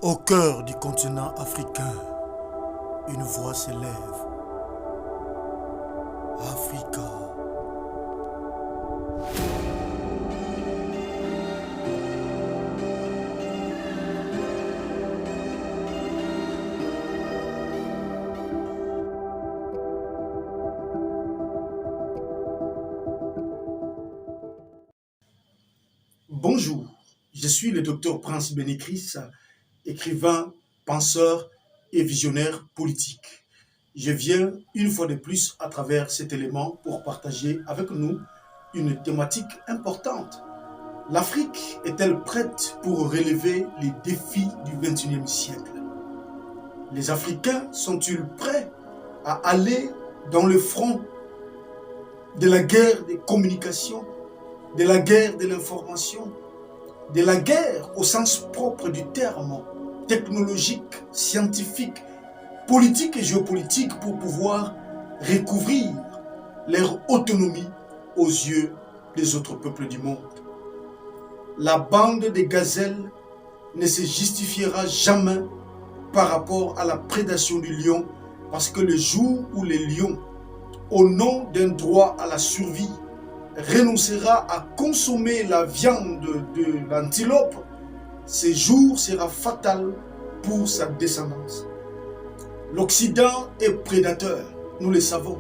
Au cœur du continent africain, une voix s'élève. Africa. Bonjour, je suis le docteur Prince Bénécris, écrivain, penseur et visionnaire politique. Je viens une fois de plus à travers cet élément pour partager avec nous une thématique importante. L'Afrique est-elle prête pour relever les défis du XXIe siècle? Les Africains sont-ils prêts à aller dans le front de la guerre des communications, de la guerre de l'information, de la guerre au sens propre du terme, technologique, scientifique, politique et géopolitique, pour pouvoir recouvrir leur autonomie aux yeux des autres peuples du monde? La bande des gazelles ne se justifiera jamais par rapport à la prédation du lion, parce que le jour où les lions, au nom d'un droit à la survie, renoncera à consommer la viande de l'antilope, ce jour sera fatal pour sa descendance. L'Occident est prédateur, nous le savons.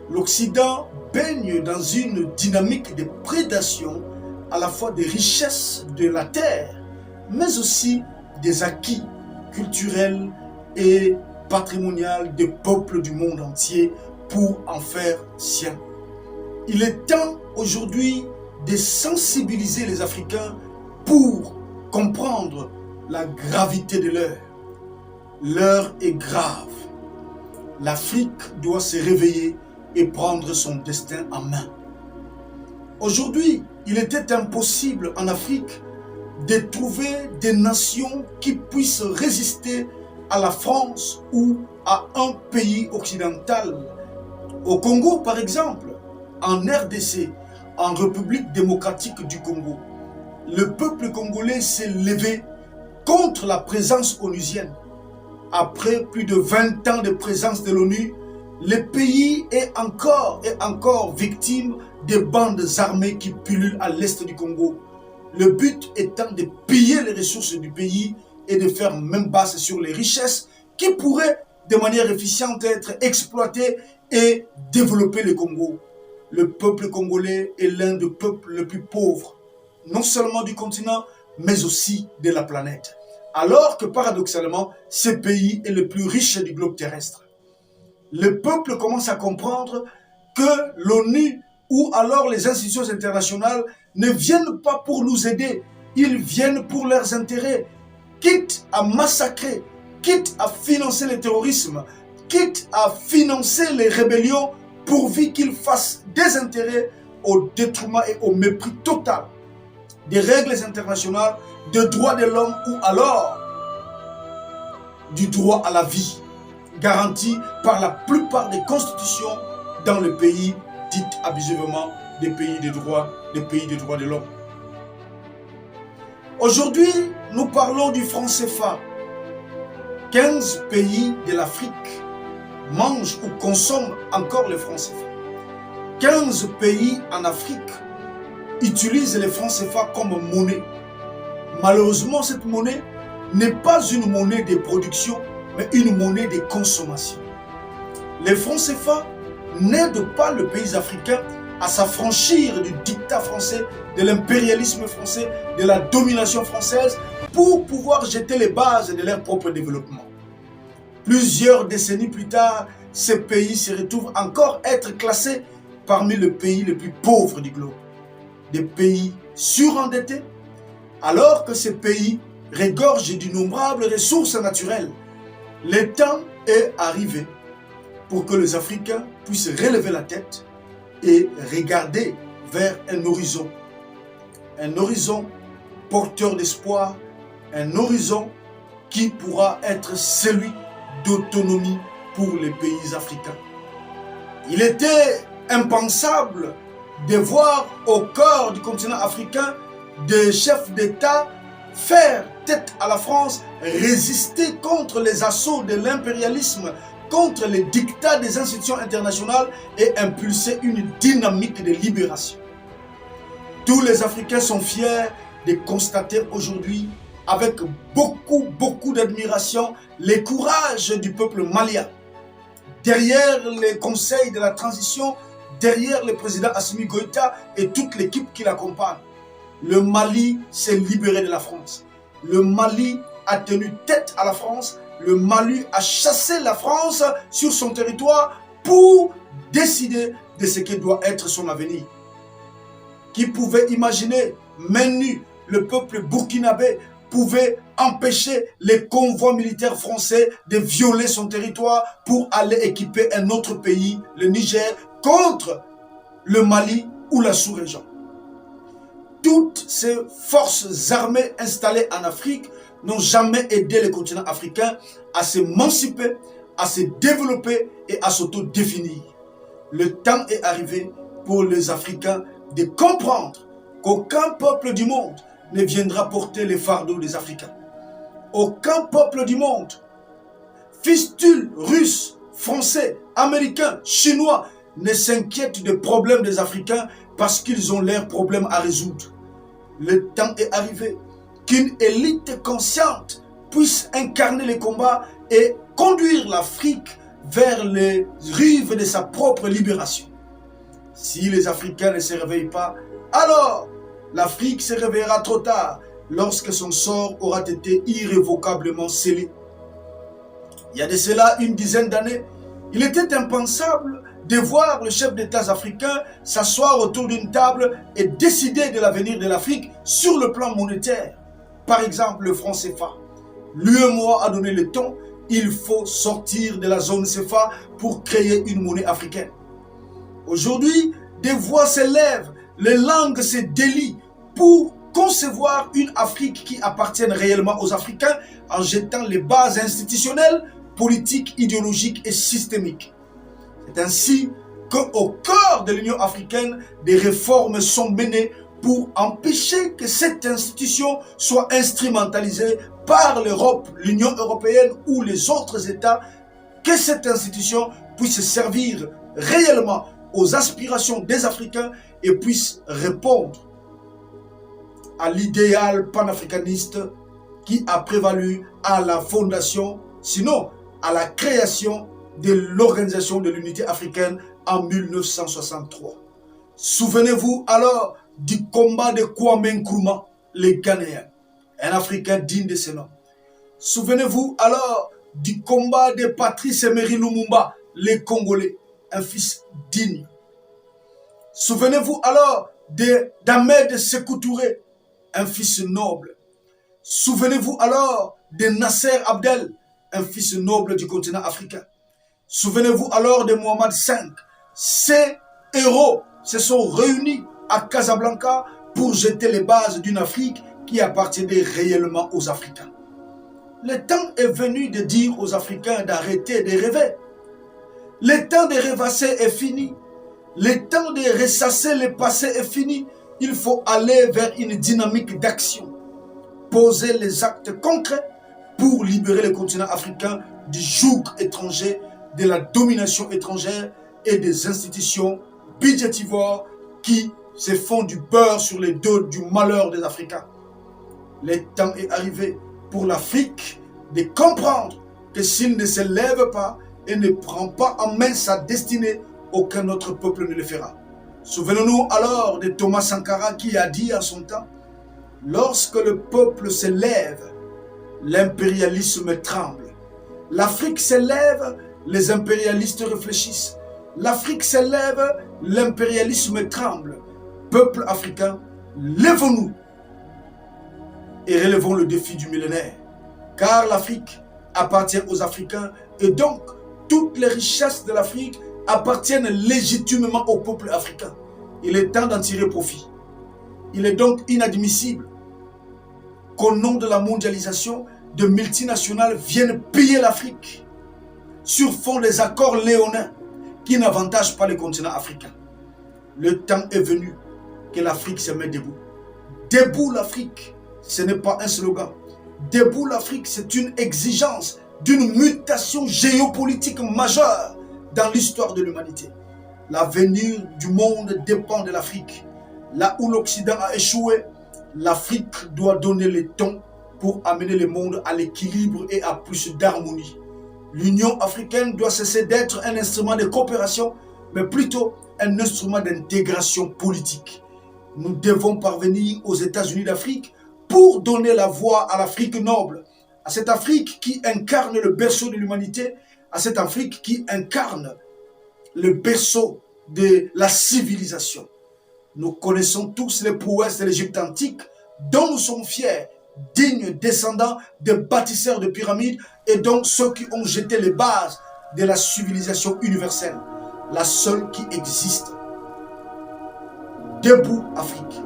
L'Occident baigne dans une dynamique de prédation à la fois des richesses de la terre, mais aussi des acquis culturels et patrimoniaux des peuples du monde entier pour en faire sien. Il est temps aujourd'hui de sensibiliser les Africains pour comprendre la gravité de l'heure. L'heure est grave. L'Afrique doit se réveiller et prendre son destin en main. Aujourd'hui, il était impossible en Afrique de trouver des nations qui puissent résister à la France ou à un pays occidental. Au Congo, par exemple, en RDC, en République démocratique du Congo, le peuple congolais s'est levé contre la présence onusienne. Après plus de 20 ans de présence de l'ONU, le pays est encore victime des bandes armées qui pullulent à l'est du Congo. Le but étant de piller les ressources du pays et de faire main basse sur les richesses qui pourraient de manière efficiente être exploitées et développer le Congo. Le peuple congolais est l'un des peuples les plus pauvres, non seulement du continent, mais aussi de la planète. Alors que paradoxalement, ce pays est le plus riche du globe terrestre. Le peuple commence à comprendre que l'ONU ou alors les institutions internationales ne viennent pas pour nous aider, ils viennent pour leurs intérêts, quitte à massacrer, quitte à financer le terrorisme, quitte à financer les rébellions, pourvu qu'ils fassent des intérêts au détriment et au mépris total des règles internationales, des droits de l'homme ou alors du droit à la vie, garanti par la plupart des constitutions dans le pays dites abusivement des pays de droit de l'homme. Aujourd'hui, nous parlons du franc CFA. 15 pays de l'Afrique mangent ou consomment encore le franc CFA. 15 pays en Afrique utilisent le franc CFA comme monnaie. Malheureusement, cette monnaie n'est pas une monnaie de production, mais une monnaie de consommation. Le franc CFA n'aide pas le pays africain à s'affranchir du dictat français, de l'impérialisme français, de la domination française, pour pouvoir jeter les bases de leur propre développement. Plusieurs décennies plus tard, ces pays se retrouvent encore être classés parmi les pays les plus pauvres du globe. Des pays surendettés, alors que ces pays regorgent d'innombrables ressources naturelles. Le temps est arrivé pour que les Africains puissent relever la tête et regarder vers un horizon porteur d'espoir, un horizon qui pourra être celui d'autonomie pour les pays africains. Il était impensable de voir au cœur du continent africain des chefs d'État faire tête à la France, résister contre les assauts de l'impérialisme, contre les dictats des institutions internationales et impulser une dynamique de libération. Tous les Africains sont fiers de constater aujourd'hui, avec beaucoup d'admiration, le courage du peuple malien. Derrière les conseils de la transition, derrière le président Assimi Goïta et toute l'équipe qui l'accompagne, le Mali s'est libéré de la France. Le Mali a tenu tête à la France. Le Mali a chassé la France sur son territoire pour décider de ce qui doit être son avenir. Qui pouvait imaginer, main nue, le peuple burkinabé pouvait empêcher les convois militaires français de violer son territoire pour aller équiper un autre pays, le Niger, contre le Mali ou la sous-région. Toutes ces forces armées installées en Afrique n'ont jamais aidé le continent africain à s'émanciper, à se développer et à s'autodéfinir. Le temps est arrivé pour les Africains de comprendre qu'aucun peuple du monde ne viendra porter les fardeaux des Africains. Aucun peuple du monde, fistule, russe, français, américain, chinois, ne s'inquiète des problèmes des Africains parce qu'ils ont leurs problèmes à résoudre. Le temps est arrivé qu'une élite consciente puisse incarner les combats et conduire l'Afrique vers les rives de sa propre libération. Si les Africains ne se réveillent pas, alors l'Afrique se réveillera trop tard lorsque son sort aura été irrévocablement scellé. Il y a de cela une dizaine d'années, il était impensable de voir le chef d'État africain s'asseoir autour d'une table et décider de l'avenir de l'Afrique sur le plan monétaire. Par exemple, le franc CFA. L'UEMOA a donné le ton, il faut sortir de la zone CFA pour créer une monnaie africaine. Aujourd'hui, des voix s'élèvent, les langues se délient pour concevoir une Afrique qui appartienne réellement aux Africains en jetant les bases institutionnelles, politiques, idéologiques et systémiques. C'est ainsi qu'au cœur de l'Union africaine, des réformes sont menées pour empêcher que cette institution soit instrumentalisée par l'Europe, l'Union européenne ou les autres États, que cette institution puisse servir réellement aux aspirations des Africains et puisse répondre à l'idéal panafricaniste qui a prévalu à la fondation, sinon à la création de l'Organisation de l'Unité africaine en 1963. Souvenez-vous alors du combat de Kwame Nkrumah, les Ghanéens, un Africain digne de ce nom. Souvenez-vous alors du combat de Patrice Emery Lumumba, les Congolais, un fils digne. Souvenez-vous alors d'Ahmed Sékou Touré, un fils noble. Souvenez-vous alors de Nasser Abdel, un fils noble du continent africain. Souvenez-vous alors de Mohamed V. Ces héros se sont réunis à Casablanca pour jeter les bases d'une Afrique qui appartenait réellement aux Africains. Le temps est venu de dire aux Africains d'arrêter de rêver. Le temps de rêvasser est fini. Le temps de ressasser le passé est fini. Il faut aller vers une dynamique d'action. Poser les actes concrets pour libérer le continent africain du joug étranger, de la domination étrangère et des institutions budgétivores qui se font du beurre sur les dos du malheur des Africains. Le temps est arrivé pour l'Afrique de comprendre que s'il ne se lève pas et ne prend pas en main sa destinée, aucun autre peuple ne le fera. Souvenons-nous alors de Thomas Sankara qui a dit en son temps: lorsque le peuple se lève, l'impérialisme tremble. L'Afrique se lève, les impérialistes réfléchissent. L'Afrique se lève, l'impérialisme tremble. Peuple africain, lèvons-nous et relevons le défi du millénaire. Car l'Afrique appartient aux Africains et donc toutes les richesses de l'Afrique appartiennent légitimement au peuple africain. Il est temps d'en tirer profit. Il est donc inadmissible qu'au nom de la mondialisation, de multinationales viennent piller l'Afrique sur fond des accords léonins qui n'avantagent pas le continent africain. Le temps est venu que l'Afrique se mette debout. Debout l'Afrique, ce n'est pas un slogan. Debout l'Afrique, c'est une exigence d'une mutation géopolitique majeure dans l'histoire de l'humanité. L'avenir du monde dépend de l'Afrique. Là où l'Occident a échoué, l'Afrique doit donner le ton pour amener le monde à l'équilibre et à plus d'harmonie. L'Union africaine doit cesser d'être un instrument de coopération, mais plutôt un instrument d'intégration politique. Nous devons parvenir aux États-Unis d'Afrique pour donner la voix à l'Afrique noble, à cette Afrique qui incarne le berceau de l'humanité, à cette Afrique qui incarne le berceau de la civilisation. Nous connaissons tous les prouesses de l'Égypte antique, dont nous sommes fiers, dignes descendants des bâtisseurs de pyramides et donc ceux qui ont jeté les bases de la civilisation universelle, la seule qui existe. Debout Afrique,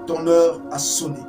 ton heure a sonné.